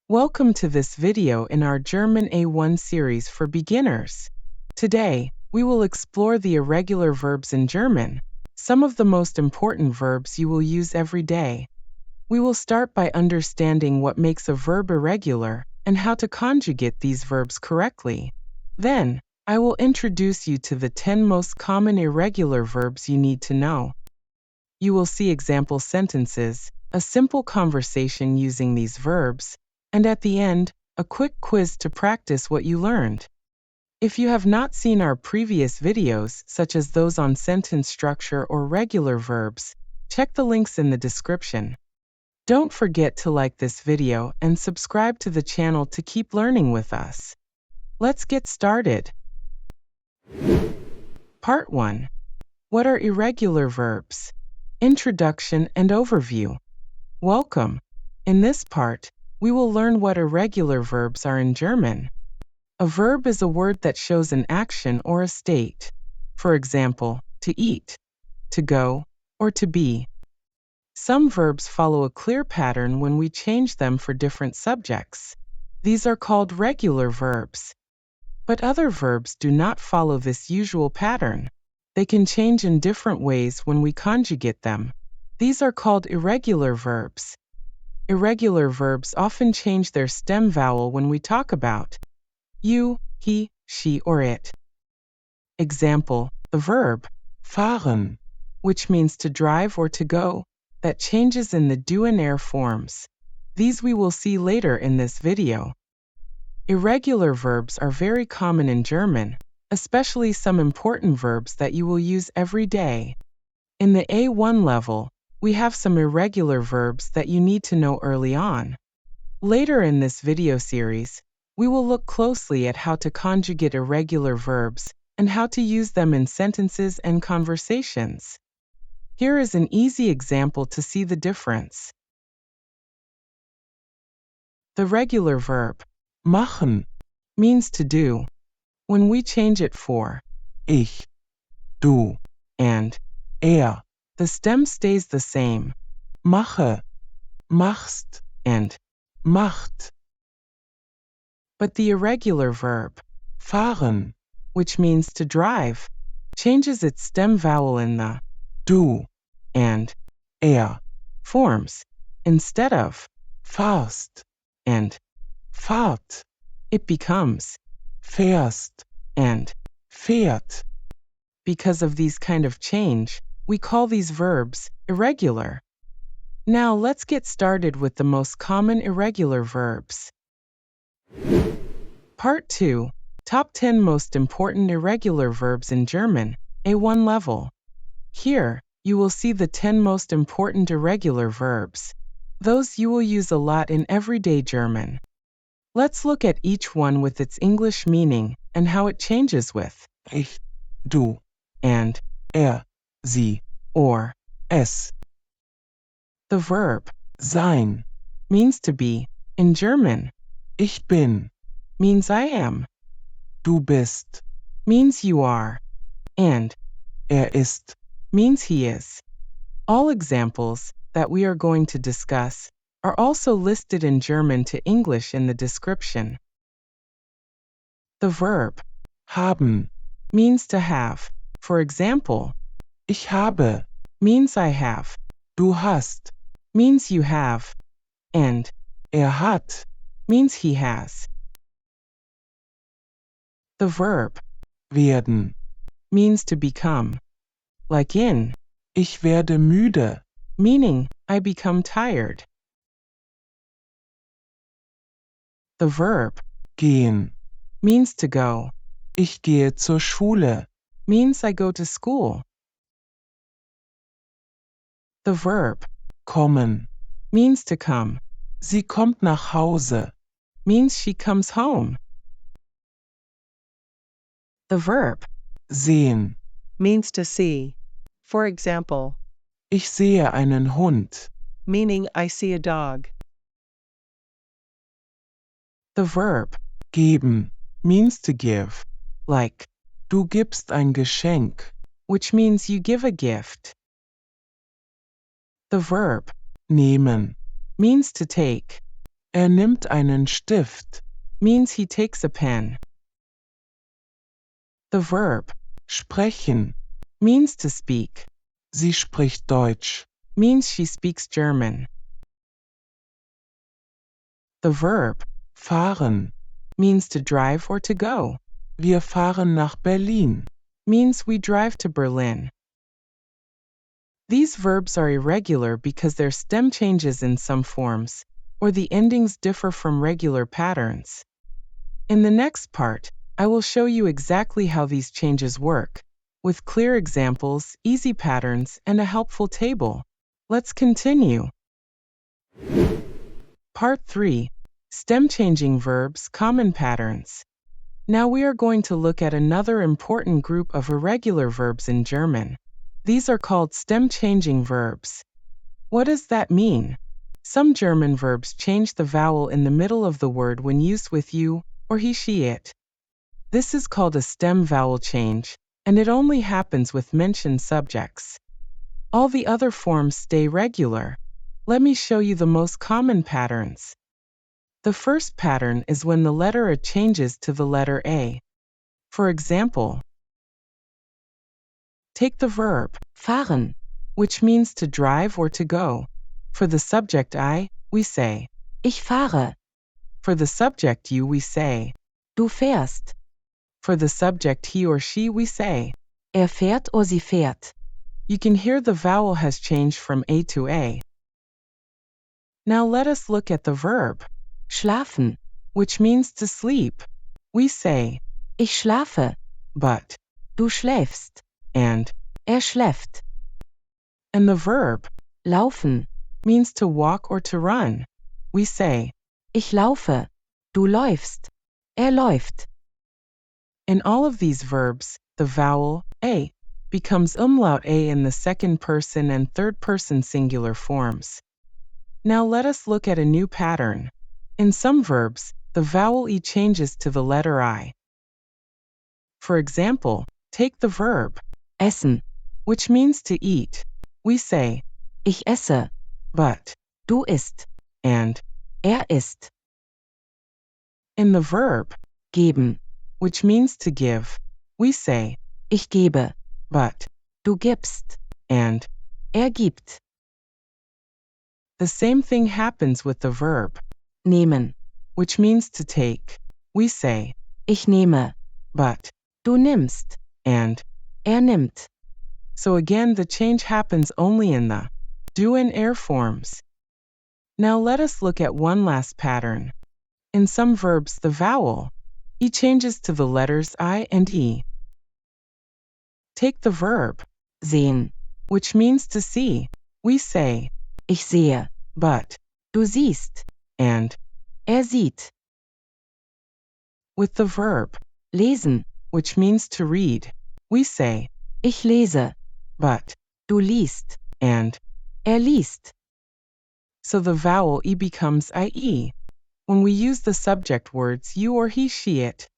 Welcome to this video in our German A1 series for beginners. Today, we will explore the irregular verbs in German, some of the most important verbs you will use every day. We will start by understanding what makes a verb irregular and how to conjugate these verbs correctly. Then, I will introduce you to the 10 most common irregular verbs you need to know. You will see example sentences, a simple conversation using these verbs, and at the end, a quick quiz to practice what you learned. If you have not seen our previous videos, such as those on sentence structure or regular verbs, check the links in the description. Don't forget to like this video and subscribe to the channel to keep learning with us. Let's get started. Part 1. What are irregular verbs? Introduction and overview. Welcome. In this part, we will learn what irregular verbs are in German. A verb is a word that shows an action or a state. For example, to eat, to go, or to be. Some verbs follow a clear pattern when we change them for different subjects. These are called regular verbs. But other verbs do not follow this usual pattern. They can change in different ways when we conjugate them. These are called irregular verbs. Irregular verbs often change their stem vowel when we talk about you, he, she, or it. Example, the verb fahren, which means to drive or to go, that changes in the do and er forms. These we will see later in this video. Irregular verbs are very common in German, especially some important verbs that you will use every day. In the A1 level, we have some irregular verbs that you need to know early on. Later in this video series, we will look closely at how to conjugate irregular verbs and how to use them in sentences and conversations. Here is an easy example to see the difference. The regular verb machen means to do. When we change it for ich, du, and er, the stem stays the same. Mache, machst, and macht. But the irregular verb fahren, which means to drive, changes its stem vowel in the du and er forms. Instead of fahrst and fahrt, it becomes fährst and fährt. Because of these kind of change, we call these verbs irregular. Now let's get started with the most common irregular verbs. Part 2. Top 10 most important irregular verbs in German, A1 level. Here, you will see the 10 most important irregular verbs. Those you will use a lot in everyday German. Let's look at each one with its English meaning and how it changes with ich, du, and er, sie, or es. The verb sein means to be. In German, ich bin means I am. Du bist means you are. And er ist means he is. All examples that we are going to discuss are also listed in German to English in the description. The verb haben means to have. For example, ich habe means I have. Du hast means you have. And er hat means he has. The verb werden means to become. Like in ich werde müde, meaning I become tired. The verb gehen means to go. Ich gehe zur Schule means I go to school. The verb kommen means to come. Sie kommt nach Hause means she comes home. The verb sehen means to see. For example, ich sehe einen Hund, meaning I see a dog. The verb geben means to give. Like, du gibst ein Geschenk, which means you give a gift. The verb nehmen means to take. nimmt einen Stift means he takes a pen. The verb sprechen means to speak. Sie spricht Deutsch means she speaks German. The verb fahren means to drive or to go. Wir fahren nach Berlin means we drive to Berlin. These verbs are irregular because their stem changes in some forms, or the endings differ from regular patterns. In the next part, I will show you exactly how these changes work, with clear examples, easy patterns, and a helpful table. Let's continue. Part 3. Stem-changing verbs, common patterns. Now we are going to look at another important group of irregular verbs in German. These are called stem-changing verbs. What does that mean? Some German verbs change the vowel in the middle of the word when used with you or he, she, it. This is called a stem vowel change, and it only happens with mentioned subjects. All the other forms stay regular. Let me show you the most common patterns. The first pattern is when the letter A changes to the letter A. For example, take the verb fahren, which means to drive or to go. For the subject I, we say ich fahre. For the subject you, we say du fährst. For the subject he or she, we say fährt oder sie fährt. You can hear the vowel has changed from A to A. Now let us look at the verb schlafen, which means to sleep. We say ich schlafe, but du schläfst, and schläft. And the verb laufen means to walk or to run. We say ich laufe, du läufst, läuft. In all of these verbs, the vowel A becomes umlaut A in the second person and third person singular forms. Now let us look at a new pattern. In some verbs, the vowel E changes to the letter I. For example, take the verb essen, which means to eat. We say ich esse, but du isst, and isst. In the verb geben, which means to give, we say ich gebe, but du gibst, and gibt. The same thing happens with the verb nehmen, which means to take. We say ich nehme, but du nimmst, and nimmt. So again, the change happens only in the du and forms. Now let us look at one last pattern. In some verbs, the vowel E changes to the letters I and E. Take the verb sehen, which means to see. We say ich sehe, but du siehst, and sieht. With the verb lesen, which means to read, we say ich lese, but du liest, and liest. So the vowel E becomes IE when we use the subject words you or he, she, it.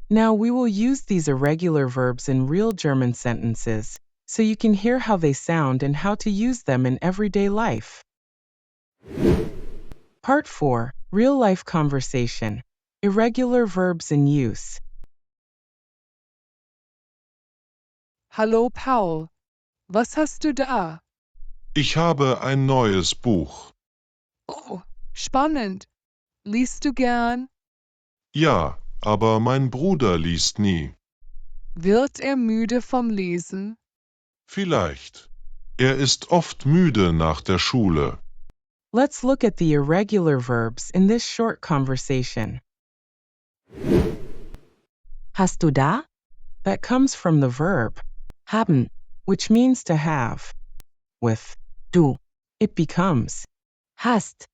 Now we will use these irregular verbs in real German sentences, so you can hear how they sound and how to use them in everyday life. Part 4. Real-life conversation. Irregular verbs in use. Hallo Paul, was hast du da? Ich habe ein neues Buch. Oh, spannend. Liest du gern? Ja, aber mein Bruder liest nie. Wird müde vom Lesen? Vielleicht. Er ist oft müde nach der Schule. Let's look at the irregular verbs in this short conversation. Hast du da? That comes from the verb haben, which means to have. With du, it becomes hast.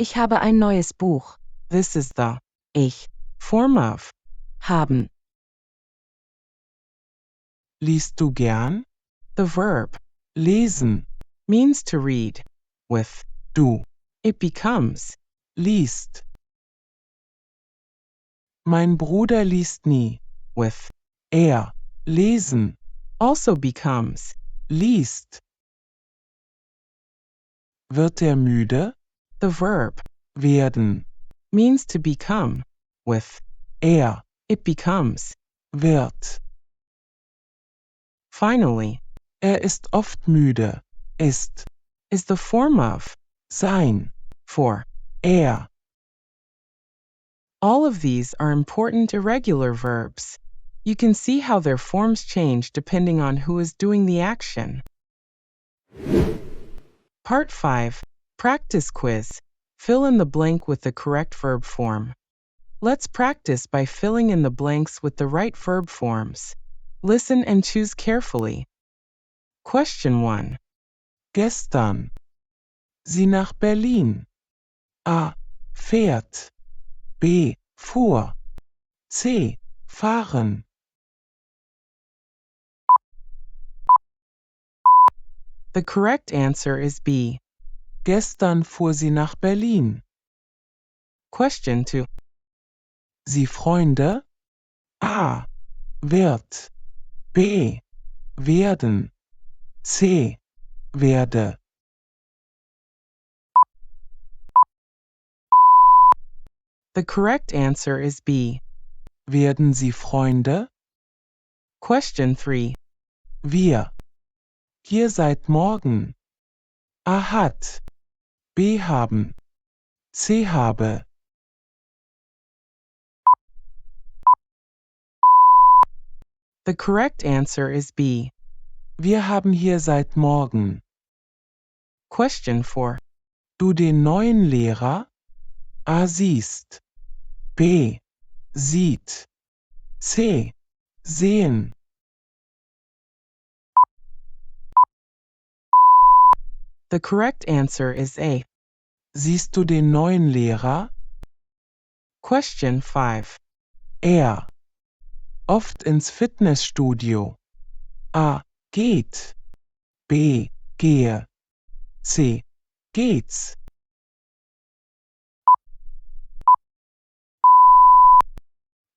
Ich habe ein neues Buch. This is the ich form of haben. Liest du gern? The verb lesen means to read. With du, it becomes liest. Mein Bruder liest nie. With lesen also becomes liest. Wird er müde? The verb werden means to become. With it becomes wird. Finally, ist oft müde. Ist is the form of sein. for. All of these are important irregular verbs. You can see how their forms change depending on who is doing the action. Part 5. Practice quiz. Fill in the blank with the correct verb form. Let's practice by filling in the blanks with the right verb forms. Listen and choose carefully. Question 1. Gestern. Sie nach Berlin. A. Fährt. B. Fuhr. C. Fahren. The correct answer is B. Gestern fuhr sie nach Berlin. Question 2. Sie Freunde? A. Wird. B. Werden. C. Werde. The correct answer is B. Werden Sie Freunde? Question 3. Wir. Hier seit morgen. A. Hat. B. Haben. C. Habe. The correct answer is B. Wir haben hier seit morgen. Question 4. Du den neuen Lehrer? A. Siehst. B. Sieht. C. Sehen. The correct answer is A. Siehst du den neuen Lehrer? Question 5. Oft ins Fitnessstudio. A. Geht. B. Gehe. C. Geht's.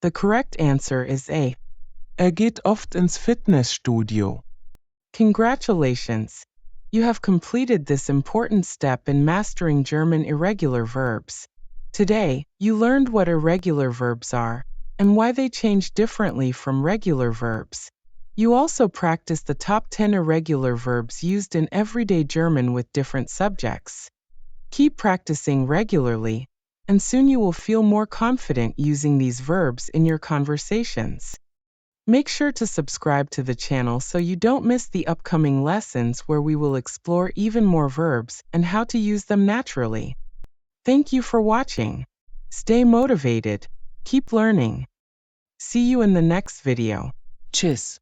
The correct answer is A. Geht oft ins Fitnessstudio. Congratulations! You have completed this important step in mastering German irregular verbs. Today, you learned what irregular verbs are and why they change differently from regular verbs. You also practiced the top 10 irregular verbs used in everyday German with different subjects. Keep practicing regularly, and soon you will feel more confident using these verbs in your conversations. Make sure to subscribe to the channel so you don't miss the upcoming lessons where we will explore even more verbs and how to use them naturally. Thank you for watching. Stay motivated. Keep learning. See you in the next video. Tschüss.